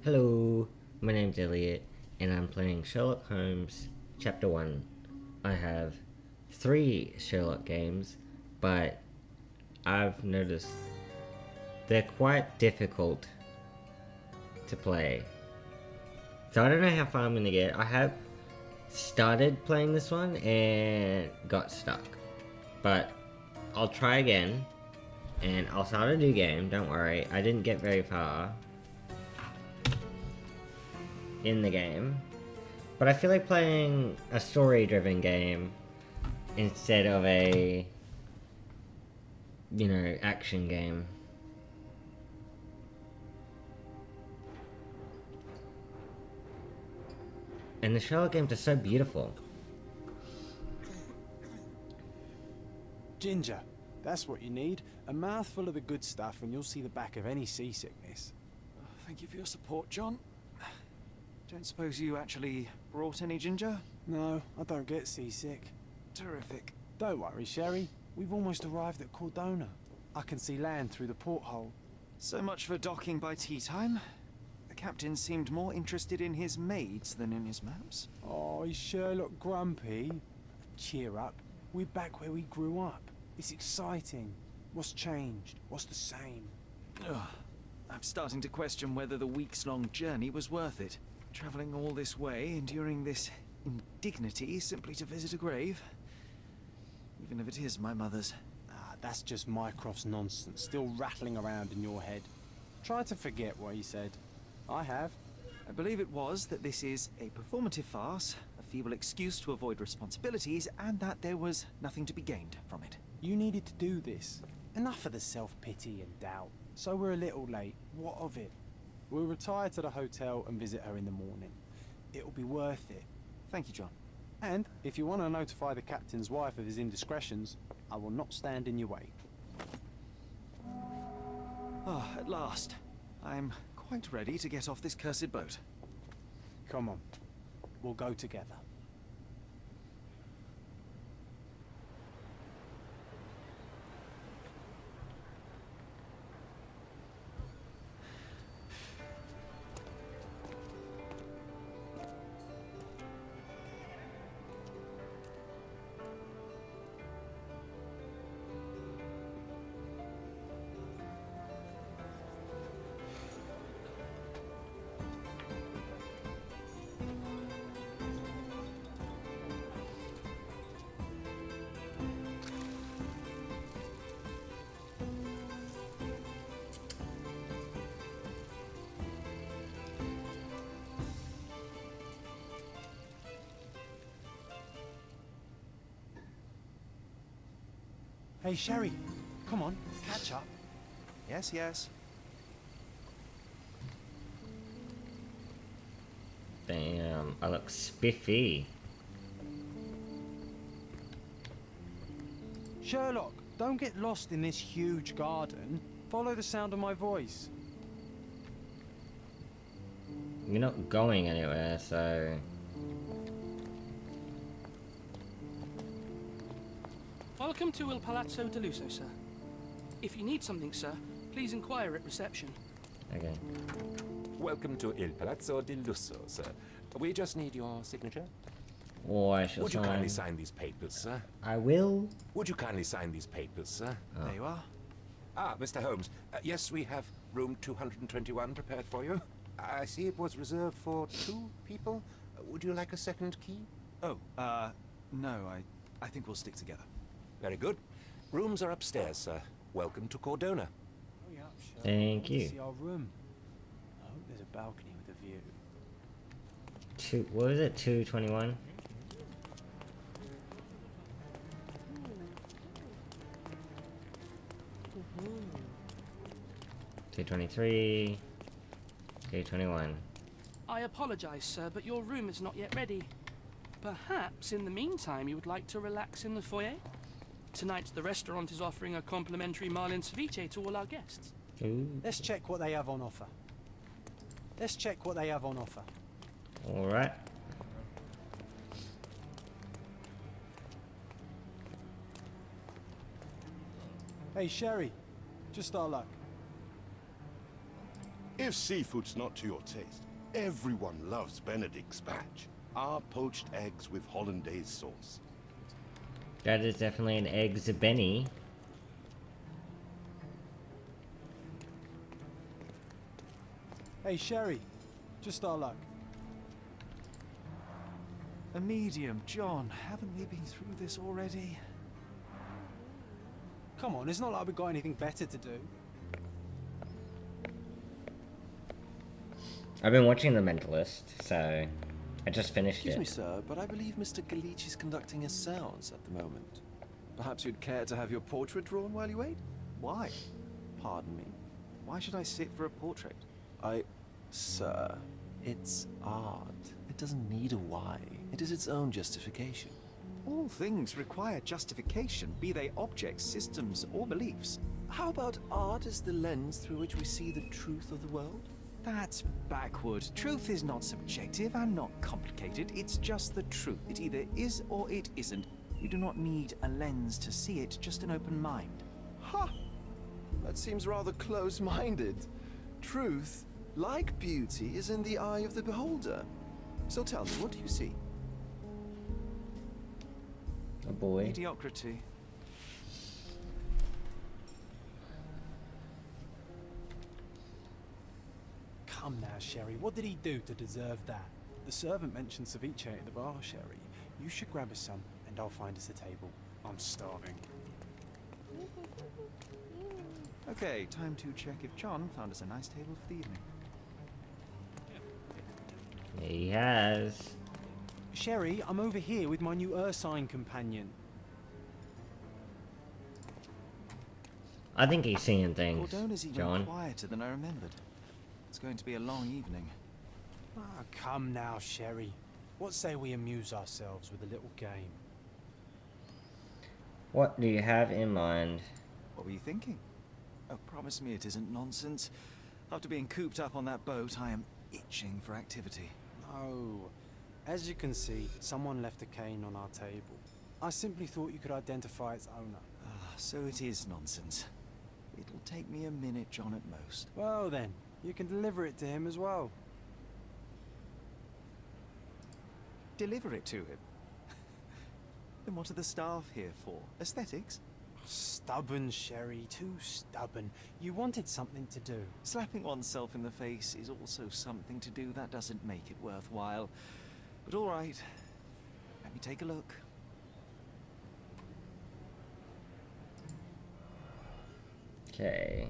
Hello, my name's Elliot, and I'm playing Sherlock Holmes Chapter 1. I have 3 Sherlock games, but I've noticed they're quite difficult to play. So I don't know how far I'm gonna get. I have started playing this one and got stuck. But I'll try again, and I'll start a new game, don't worry. I didn't get very far in the game, but I feel like playing a story-driven game instead of a, action game. And the Sherlock games are so beautiful. Ginger, that's what you need. A mouthful of the good stuff and you'll see the back of any seasickness. Thank you for your support, John. Don't suppose you actually brought any ginger? No, I don't get seasick. Terrific. Don't worry, Sherry. We've almost arrived at Cordona. I can see land through the porthole. So much for docking by tea time. The captain seemed more interested in his maids than in his maps. Oh, is Sherlock grumpy? Cheer up. We're back where we grew up. It's exciting. What's changed? What's the same? Ugh. I'm starting to question whether the weeks-long journey was worth it. Travelling all this way, enduring this indignity simply to visit a grave. Even if it is my mother's. That's just Mycroft's nonsense, still rattling around in your head. Try to forget what he said. I have. I believe it was that this is a performative farce, a feeble excuse to avoid responsibilities, and that there was nothing to be gained from it. You needed to do this. Enough of the self-pity and doubt. So we're a little late. What of it? We'll retire to the hotel and visit her in the morning. It'll be worth it. Thank you, John. And if you want to notify the captain's wife of his indiscretions, I will not stand in your way. Ah, at last. I'm quite ready to get off this cursed boat. Come on. We'll go together. Hey, Sherry, come on, catch up. Yes, yes. Damn, I look spiffy. Sherlock, don't get lost in this huge garden. Follow the sound of my voice. You're not going anywhere, so... Welcome to Il Palazzo di Lusso, sir. If you need something, sir, please inquire at reception. Okay. Welcome to Il Palazzo di Lusso, sir. We just need your signature. Oh, I shall Would you sign. kindly sign these papers, sir? I will. Would you kindly sign these papers, sir? Oh. There you are. Ah, Mr. Holmes. Yes, we have room 221 prepared for you. I see it was reserved for 2 people. Would you like a second key? Oh, no, I think we'll stick together. Very good. Rooms are upstairs, sir. Welcome to Cordona. Hurry up, Sherlock. Thank you. See our room. I hope there's a balcony with a view. What is it? 221? $223. $221. I apologize, sir, but your room is not yet ready. Perhaps, in the meantime, you would like to relax in the foyer? Tonight, the restaurant is offering a complimentary Marlin ceviche to all our guests. Ooh. Let's check what they have on offer. Alright. Hey, Sherry, just our luck. If seafood's not to your taste, everyone loves Benedict's batch. Our poached eggs with hollandaise sauce. That is definitely an eggs Benny. Hey, Sherry. Just our luck. A medium, John. Haven't we been through this already? Come on, it's not like we've got anything better to do. I've been watching The Mentalist, so I just finished Excuse it. me, sir, but I believe Mr. Galici is conducting a séance at the moment. Perhaps you'd care to have your portrait drawn while you wait? Why? Pardon me? Why should I sit for a portrait? Sir, it's art. It doesn't need a why. It is its own justification. All things require justification, be they objects, systems, or beliefs. How about art as the lens through which we see the truth of the world? That's backward. Truth is not subjective and not complicated. It's just the truth. It either is or it isn't. You do not need a lens to see it, just an open mind. Ha! That seems rather close-minded. Truth, like beauty, is in the eye of the beholder. So tell me, what do you see? Oh boy. Mediocrity. Come now, Sherry. What did he do to deserve that? The servant mentioned ceviche at the bar, Sherry. You should grab us some, and I'll find us a table. I'm starving. Okay, time to check if John found us a nice table for the evening. He has. Sherry, I'm over here with my new Ursine companion. I think he's seeing things, Cordona's even John. quieter than I remembered. It's going to be a long evening. Ah, come now, Sherry. What say we amuse ourselves with a little game? What do you have in mind? What were you thinking? Oh, promise me it isn't nonsense. After being cooped up on that boat, I am itching for activity. No. As you can see, someone left a cane on our table. I simply thought you could identify its owner. Ah, so it is nonsense. It'll take me a minute, John, at most. Well then, you can deliver it to him as well. Deliver it to him? Then what are the staff here for? Aesthetics? Stubborn, Sherry, too stubborn. You wanted something to do. Slapping oneself in the face is also something to do. That doesn't make it worthwhile. But all right, let me take a look. Okay.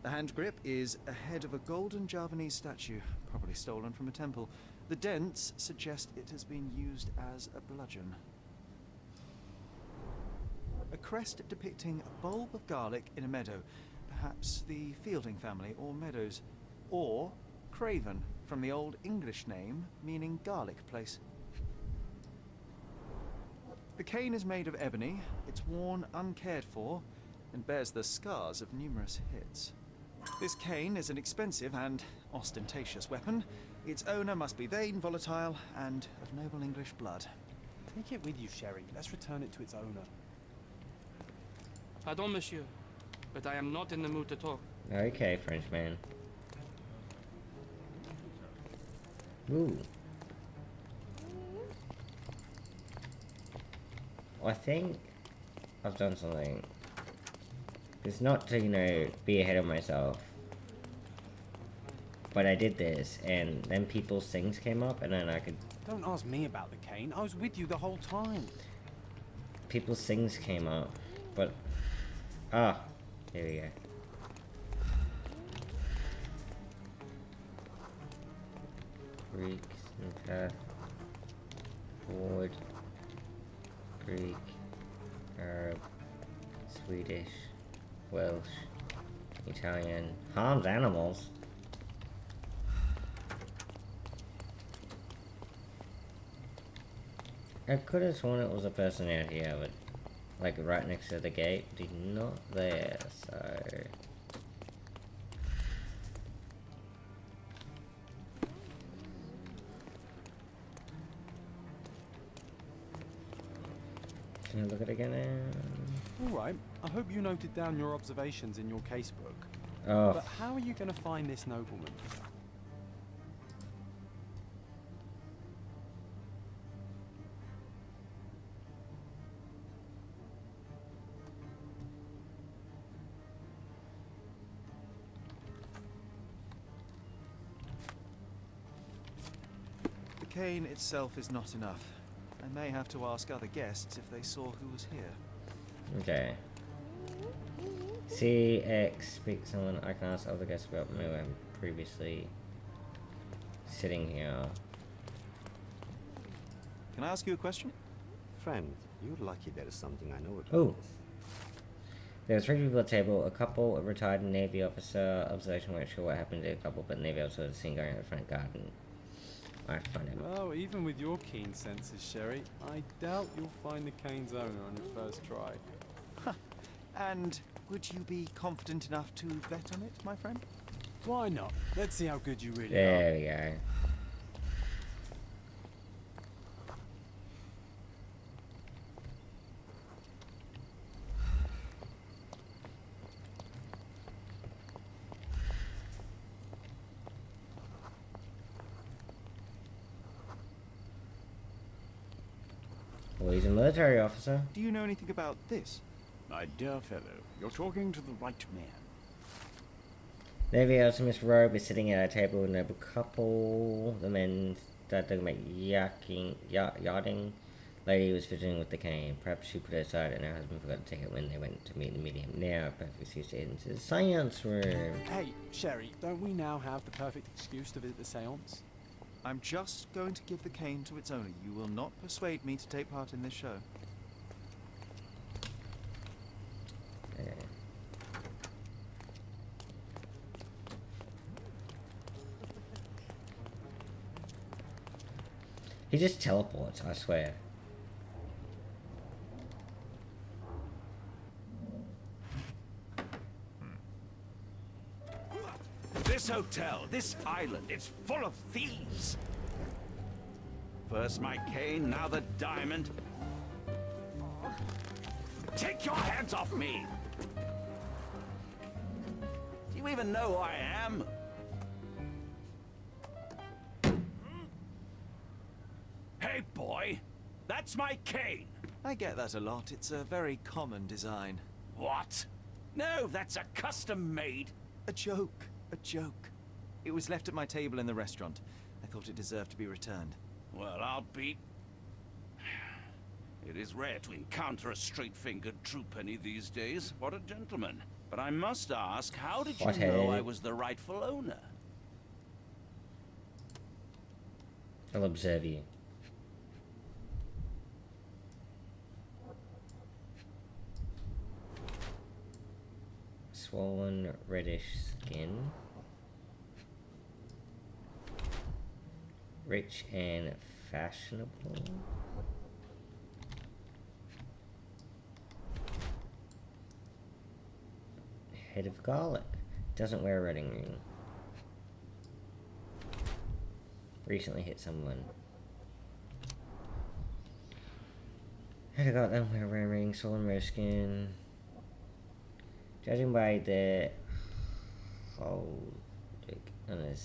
The hand grip is a head of a golden Javanese statue, probably stolen from a temple. The dents suggest it has been used as a bludgeon. A crest depicting a bulb of garlic in a meadow, perhaps the Fielding family or Meadows, or Craven, from the Old English name meaning garlic place. The cane is made of ebony, it's worn uncared for, and bears the scars of numerous hits. This cane is an expensive and ostentatious weapon. Its owner must be vain, volatile, and of noble English blood. Take it with you, Sherry. Let's return it to its owner. Pardon, monsieur, but I am not in the mood to talk. Okay, Frenchman. Ooh. I think I've done something. It's not to, you know, be ahead of myself. But I did this, and then people's things came up, and then I could... Don't ask me about the cane. I was with you the whole time. People's things came up, but... Ah, here we go. Greek, Path, Ford, Greek, Arab, Swedish, Welsh, Italian, harms animals. I could have sworn it was a person out here, but like right next to the gate, but he's not there, so... Can I look at it again? All right. I hope you noted down your observations in your casebook. Oh, But how are you going to find this nobleman? The cane itself is not enough. I may have to ask other guests if they saw who was here. okay. CX, speak to someone. I can ask other guests about me when previously sitting here. Can I ask you a question? Friend, you're lucky there is something I know about Oh. this. There were 3 people at the table, a couple, a retired Navy officer. Observation weren't sure what happened to the couple, but the Navy officer was seen going in the front garden. I have to find out. Well, even with your keen senses, Sherry, I doubt you'll find the cane's owner on your first try. And would you be confident enough to bet on it, my friend? Why not? Let's see how good you really are. There we go. Well, he's a military officer. Do you know anything about this? My dear fellow, you're talking to the right man. Navy officer Miss Robe is sitting at a table with a noble couple. The men started talking about yachting. Lady was fidgeting with the cane. Perhaps she put it aside and her husband forgot to take it when they went to meet the medium. Now, perfect excuse to head into the seance room. Hey, Sherry, don't we now have the perfect excuse to visit the seance? I'm just going to give the cane to its owner. You will not persuade me to take part in this show. Okay. He just teleports, I swear. This hotel, this island, it's full of thieves. First my cane, now the diamond. Take your hands off me! Do you even know who I am? Hey, boy, that's my cane. I get that a lot. It's a very common design. What? No, that's a custom-made. A joke. A joke. It was left at my table in the restaurant. I thought it deserved to be returned. Well, I'll be... It is rare to encounter a straight-fingered true penny these days. What a gentleman. But I must ask, how did you know I was the rightful owner? I'll observe you. Swollen reddish skin. Rich and fashionable. Head of garlic. Doesn't wear a wedding ring. Recently hit someone. Head of garlic, don't wear a wedding ring. Swollen reddish skin. Judging by the hole on his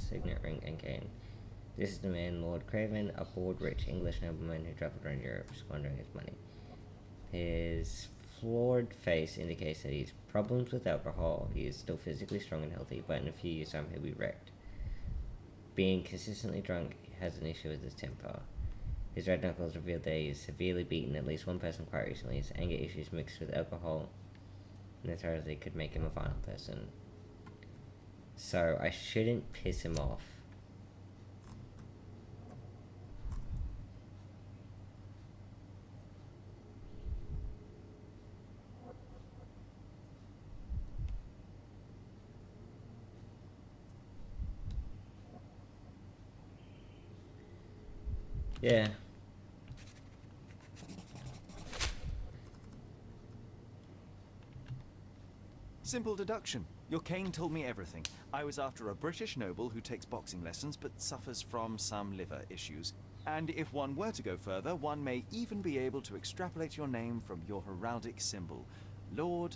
signet ring and cane, this is the man Lord Craven, a bored, rich English nobleman who travelled around Europe squandering his money. His floored face indicates that he's problems with alcohol. He is still physically strong and healthy, but in a few years' time he'll be wrecked. Being consistently drunk, he has an issue with his temper. His red knuckles revealed that he is severely beaten at least one person quite recently. His anger issues mixed with alcohol necessarily could make him a violent person. So I shouldn't piss him off. Yeah. Simple deduction. Your cane told me everything. I was after a British noble who takes boxing lessons but suffers from some liver issues. And if one were to go further, one may even be able to extrapolate your name from your heraldic symbol. Lord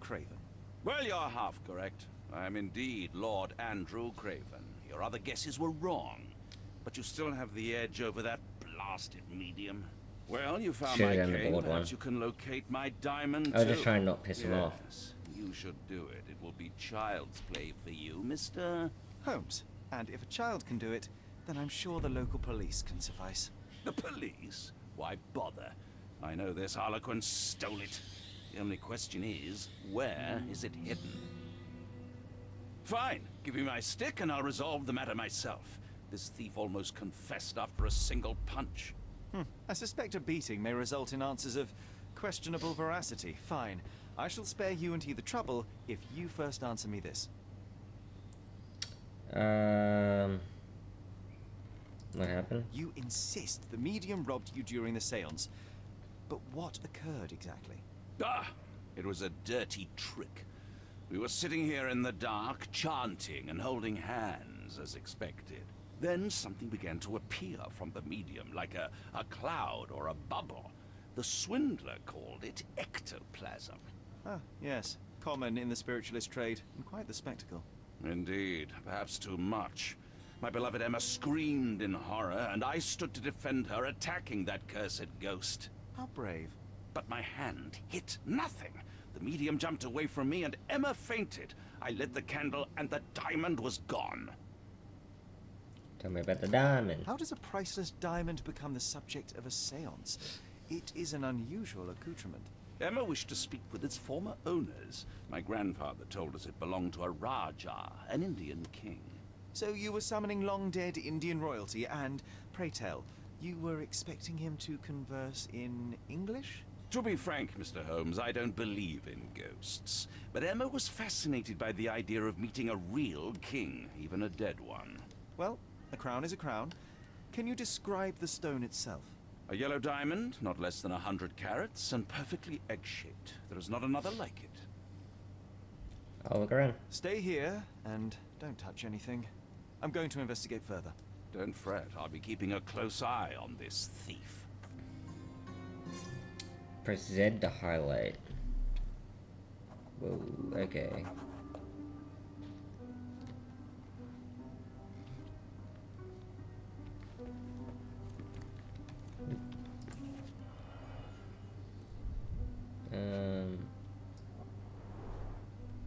Craven. Well, you're half correct. I am indeed Lord Andrew Craven. Your other guesses were wrong. But you still have the edge over that blasted medium. Well, you found my cane. Perhaps you can locate my diamond, I was just trying to not piss him off. You should do it. It will be child's play for you, Mr. Holmes. And if a child can do it, then I'm sure the local police can suffice. The police? Why bother? I know this harlequin stole it. The only question is, where is it hidden? Fine. Give me my stick and I'll resolve the matter myself. This thief almost confessed after a single punch. I suspect a beating may result in answers of questionable veracity. Fine. I shall spare you and he the trouble if you first answer me this. What happened? You insist the medium robbed you during the seance. But what occurred exactly? It was a dirty trick. We were sitting here in the dark, chanting and holding hands as expected. Then something began to appear from the medium, like a cloud or a bubble. The swindler called it ectoplasm. Ah, yes. Common in the spiritualist trade, and quite the spectacle. Indeed, perhaps too much. My beloved Emma screamed in horror, and I stood to defend her, attacking that cursed ghost. How brave. But my hand hit nothing. The medium jumped away from me, and Emma fainted. I lit the candle, and the diamond was gone. Tell me about the diamond. How does a priceless diamond become the subject of a seance? It is an unusual accoutrement. Emma wished to speak with its former owners. My grandfather told us it belonged to a Rajah, an Indian king. So you were summoning long-dead Indian royalty, and, pray tell, you were expecting him to converse in English? To be frank, Mr. Holmes, I don't believe in ghosts. But Emma was fascinated by the idea of meeting a real king, even a dead one. Well, a crown is a crown. Can you describe the stone itself? A yellow diamond, not less than 100 carats, and perfectly egg-shaped. There is not another like it. I'll look around. Stay here, and don't touch anything. I'm going to investigate further. Don't fret, I'll be keeping a close eye on this thief. Press Z to highlight. Whoa, okay.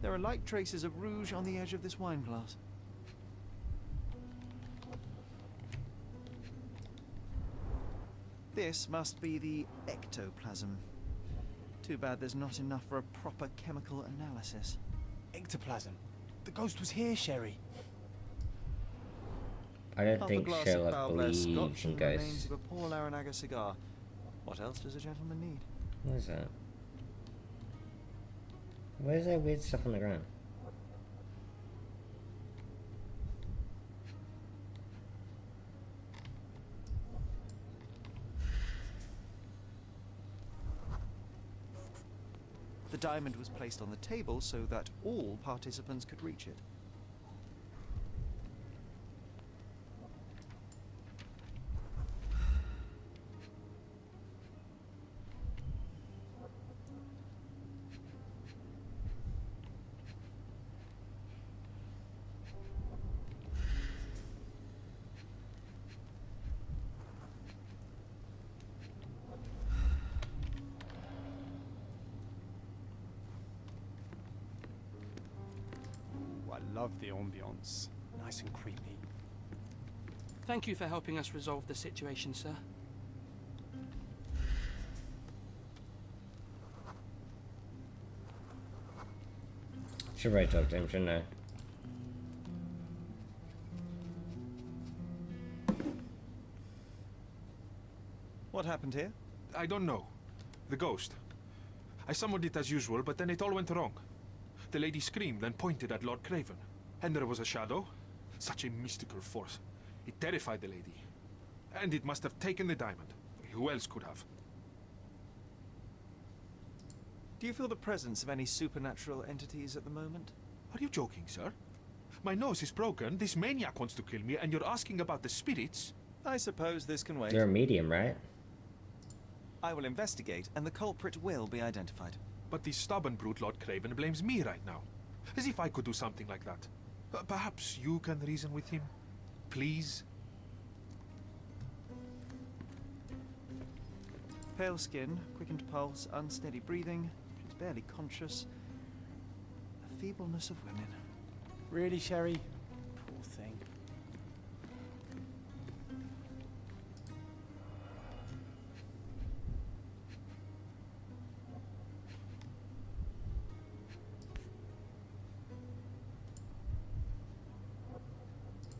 There are light traces of rouge on the edge of this wine glass. This must be the ectoplasm. Too bad there's not enough for a proper chemical analysis. Ectoplasm? The ghost was here, Sherry. I don't Half think a glass Sherlock of believes Scotch in and the remains ghosts. of a Paul Aranaga cigar. What else does a gentleman need? What is that? Where's that weird stuff on the ground? The diamond was placed on the table so that all participants could reach it. I love the ambience. Nice and creepy. Thank you for helping us resolve the situation, sir. Should probably talk to him, shouldn't I? What happened here? I don't know. The ghost. I summoned it as usual, but then it all went wrong. The lady screamed and pointed at Lord Craven. And there was a shadow. Such a mystical force. It terrified the lady. And it must have taken the diamond. Who else could have? Do you feel the presence of any supernatural entities at the moment? Are you joking, sir? My nose is broken, this maniac wants to kill me, and you're asking about the spirits? I suppose this can wait. You're a medium, right? I will investigate, and the culprit will be identified. But the stubborn brute Lord Craven blames me right now. As if I could do something like that. Perhaps you can reason with him? Please? Pale skin, quickened pulse, unsteady breathing. She's barely conscious. The feebleness of women. Really, Sherry? Poor thing.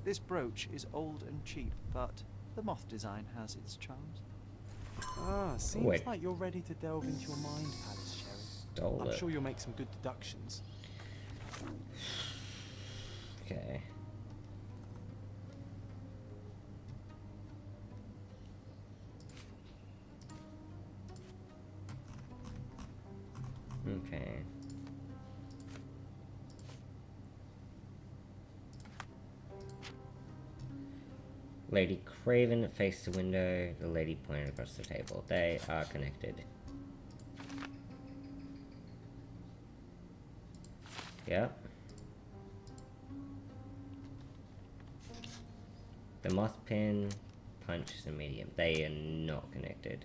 This brooch is old and cheap, but the moth design has its charms. Ah, seems Wait. like you're ready to delve into your mind palace, Sherry. Stole I'm it. sure you'll make some good deductions. Okay. Okay. Lady Craven faced the window, the lady pointed across the table. They are connected. Yep. The moth pin punches the medium. They are not connected.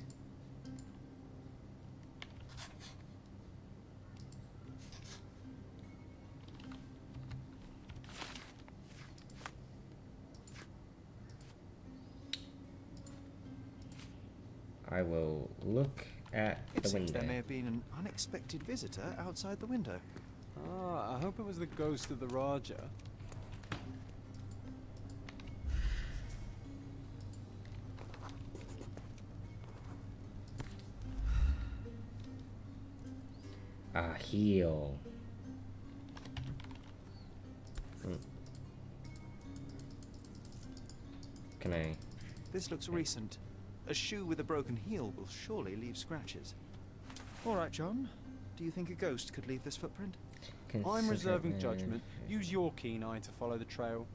I will look at It the seems window. there may have been an unexpected visitor outside the window. Ah, I hope it was the ghost of the Raja. Ah, heal. Can I? This looks recent. A shoe with a broken heel will surely leave scratches. All right, John. Do you think a ghost could leave this footprint? I'm reserving Consider- judgment. Use your keen eye to follow the trail.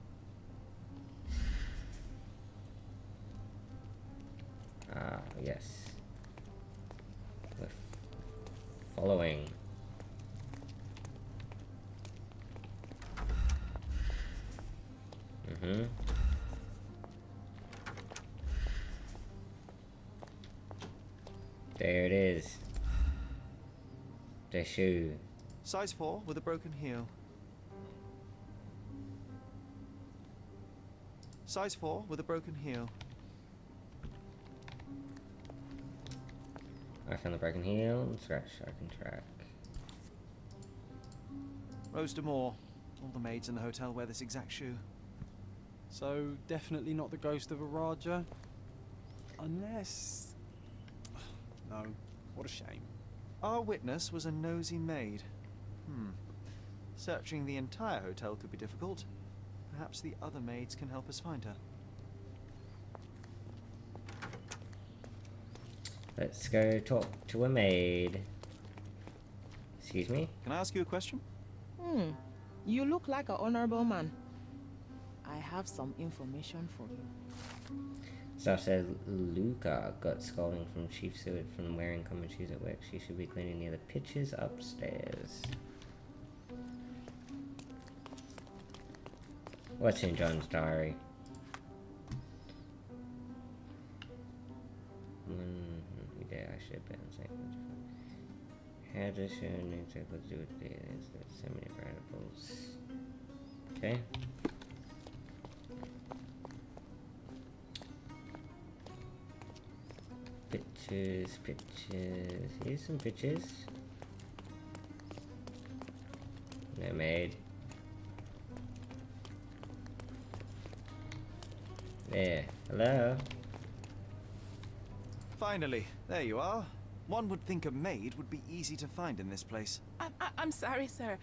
Ah, yes. We're following. Mm-hmm. There it is. The shoe. Size 4 with a broken heel. Size 4 with a broken heel. I found the broken heel and scratch I can track. Rose D'Amour. All the maids in the hotel wear this exact shoe. So, definitely not the ghost of a Raja? Unless... No, what a shame. Our witness was a nosy maid. Searching the entire hotel could be difficult. Perhaps the other maids can help us find her. Let's go talk to a maid. Excuse me? Can I ask you a question? You look like an honorable man. I have some information for you. Staff said Luca got scolding from Chief Seward from wearing common shoes at work. She should be cleaning near the pitches upstairs. What's in John's diary? Yeah, I should have been saying. How does she need to do with there's so many variables. Okay. Pictures, pictures. Here's some pictures. No maid. There. Hello. Finally, there you are. One would think a maid would be easy to find in this place. I'm sorry, sir.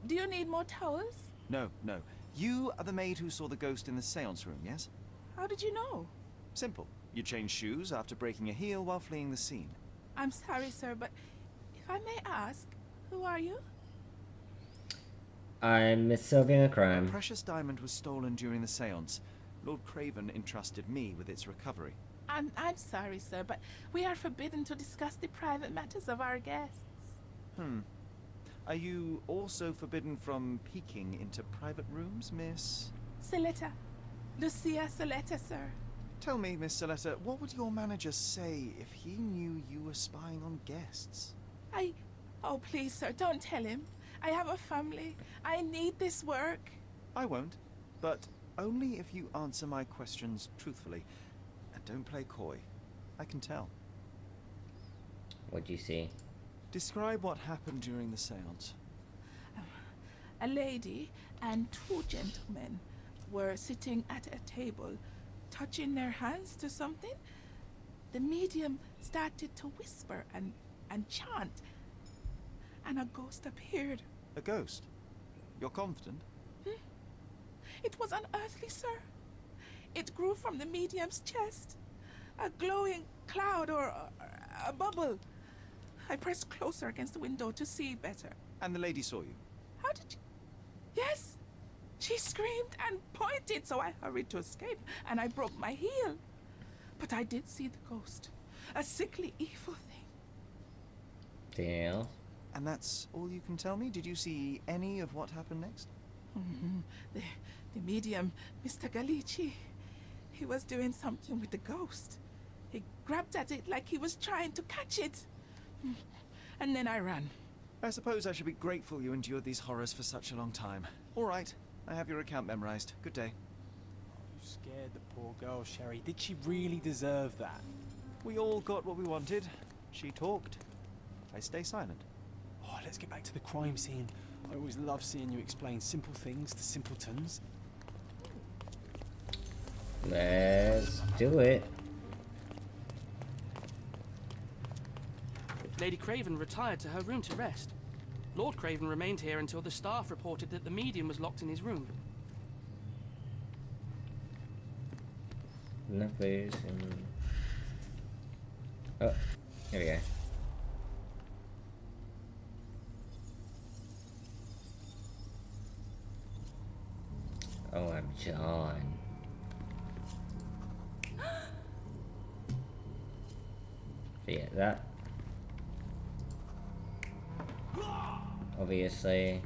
Do you need more towels? No, no. You are the maid who saw the ghost in the seance room, yes? How did you know? Simple. You changed shoes after breaking a heel while fleeing the scene. I'm sorry, sir, but if I may ask, who are you? I'm Miss Sylvia A Crime. precious diamond was stolen during the seance. Lord Craven entrusted me with its recovery. I'm sorry, sir, but we are forbidden to discuss the private matters of our guests. Are you also forbidden from peeking into private rooms, Miss? Saletta. Lucia Saletta, sir. Tell me, Miss Saletta, what would your manager say if he knew you were spying on guests? Oh, please, sir, don't tell him. I have a family. I need this work. I won't, but only if you answer my questions truthfully. And don't play coy. I can tell. What'd you see? Describe what happened during the seance. A lady and two gentlemen were sitting at a table, touching their hands to something. The medium started to whisper and chant, and a ghost appeared. A ghost? You're confident? It was unearthly, sir. It grew from the medium's chest. A glowing cloud or a bubble. I pressed closer against the window to see better. And the lady saw you? How did you... Yes! She screamed and pointed, so I hurried to escape, and I broke my heel. But I did see the ghost. A sickly, evil thing. Yeah. And that's all you can tell me? Did you see any of what happened next? The medium, Mr. Galici, he was doing something with the ghost. He grabbed at it like he was trying to catch it. And then I ran. I suppose I should be grateful you endured these horrors for such a long time. All right, I have your account memorized. Good day. You scared the poor girl, Sherry. Did she really deserve that? We all got what we wanted. She talked. I stay silent. Oh, let's get back to the crime scene. I always love seeing you explain simple things to simpletons. Let's do it. Lady Craven retired to her room to rest. Lord Craven remained here until the staff reported that the medium was locked in his room. Enough booze and... Oh, here we go. Oh, I'm John. Yeah, that. Obviously.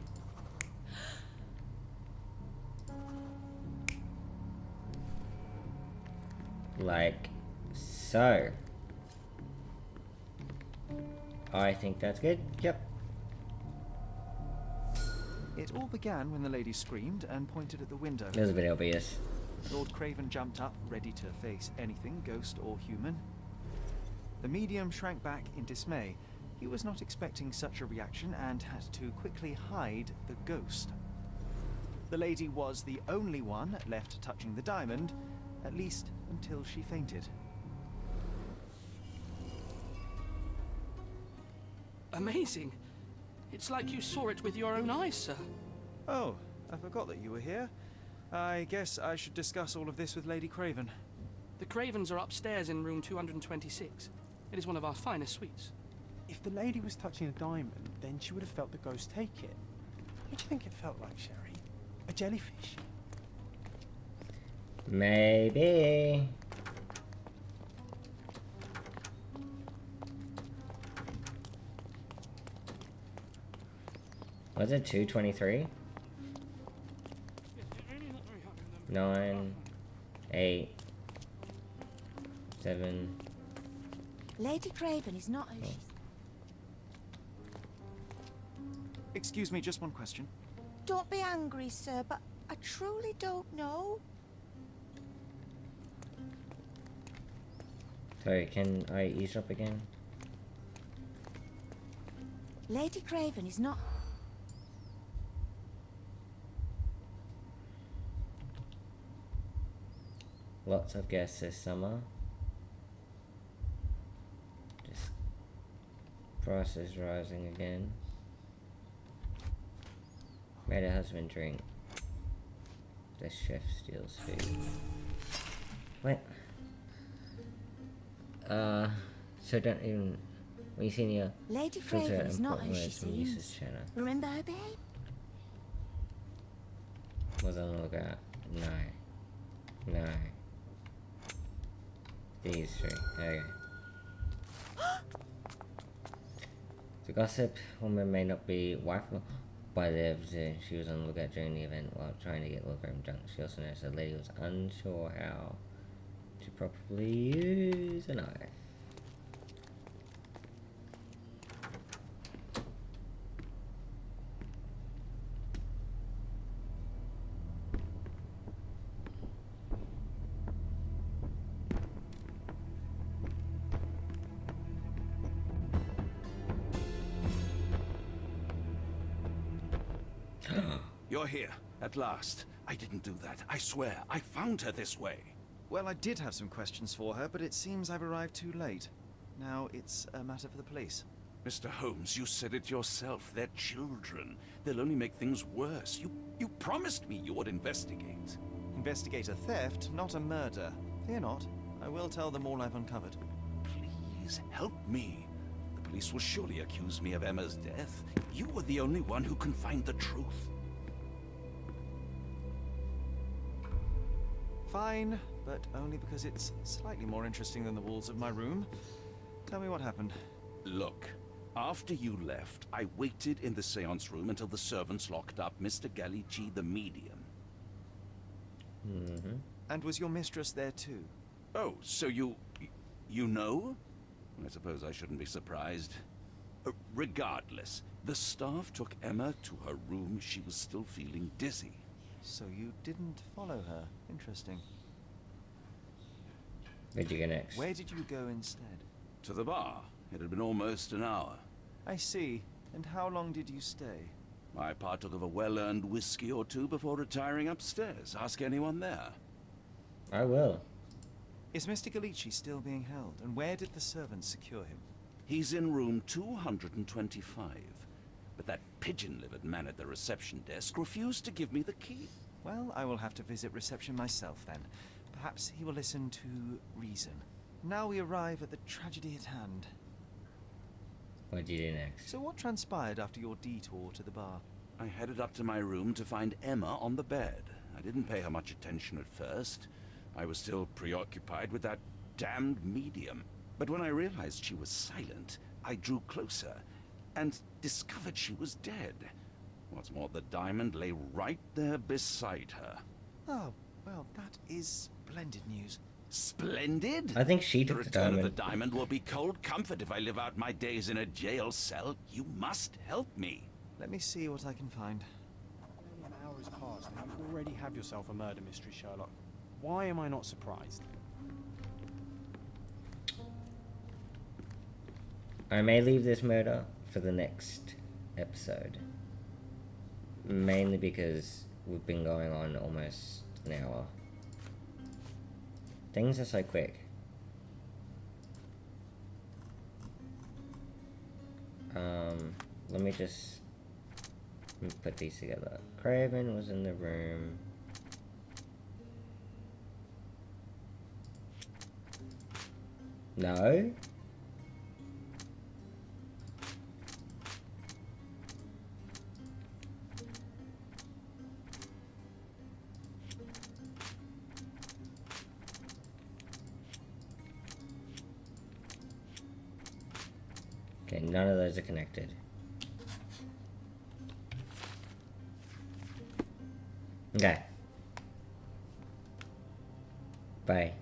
Like so. I think that's good. Yep. It all began when the lady screamed and pointed at the window. It was a bit obvious. Lord Craven jumped up, ready to face anything, ghost or human. The medium shrank back in dismay. He was not expecting such a reaction and had to quickly hide the ghost. The lady was the only one left touching the diamond, at least until she fainted. Amazing. It's like you saw it with your own eyes, sir. Oh, I forgot that you were here. I guess I should discuss all of this with Lady Craven. The Cravens are upstairs in room 226. It is one of our finest suites. If the lady was touching a diamond, then she would have felt the ghost take it. What do you think it felt like, Sherry? A jellyfish? Maybe. Was it 223? 9, 8, 7. Lady Craven is not who she's... Excuse me, just one question. Don't be angry, sir, but I truly don't know. Sorry, can I eavesdrop again? Lady Craven is not... Lots of guests this summer. Just prices rising again. Made a husband drink. The chef steals food. What? So don't even... When you see your Lady filter Craven is not important who she words when you use seems. this channel. Remember her, babe? Was on the lookout. No. No. These three. Okay. The gossip woman may not be wife by the evidence. She was on the lookout during the event while trying to get Lord Graham drunk. She also noticed the lady was unsure how to properly use a knife. You're here, at last. I didn't do that. I swear, I found her this way. Well, I did have some questions for her, but it seems I've arrived too late. Now it's a matter for the police. Mr. Holmes, you said it yourself. They're children. They'll only make things worse. You promised me you would investigate. Investigate a theft, not a murder. Fear not. I will tell them all I've uncovered. Please, help me. The police will surely accuse me of Emma's death. You were the only one who can find the truth. Fine, but only because it's slightly more interesting than the walls of my room. Tell me what happened. Look, after you left, I waited in the seance room until the servants locked up Mr. Gallici, the medium. Mm-hmm. And was your mistress there too? Oh, so you know? I suppose I shouldn't be surprised. Regardless, the staff took Emma to her room. She was still feeling dizzy. So you didn't follow her. Interesting. Where'd you go next? Where did you go instead? To the bar. It had been almost an hour. I see. And how long did you stay? I partook of a well-earned whiskey or two before retiring upstairs. Ask anyone there. I will. Is Mr. Gallici still being held? And where did the servants secure him? He's in room 225. But that pigeon-livered man at the reception desk refused to give me the key. Well, I will have to visit reception myself then. Perhaps he will listen to reason. Now we arrive at the tragedy at hand. What did you do next? So what transpired after your detour to the bar? I headed up to my room to find Emma on the bed. I didn't pay her much attention at first. I was still preoccupied with that damned medium. But when I realized she was silent, I drew closer and discovered she was dead. What's more, the diamond lay right there beside her. Oh, well, that is splendid news. Splendid? I think she took the the return diamond. of the diamond will be cold comfort if I live out my days in a jail cell. You must help me. Let me see what I can find. An hour has passed and you already have yourself a murder mystery, Sherlock. Why am I not surprised? I may leave this murder for the next episode. Mainly because we've been going on almost an hour. Things are so quick. Let me just put these together. Craven was in the room. No? Okay, none of those are connected. Okay. Bye.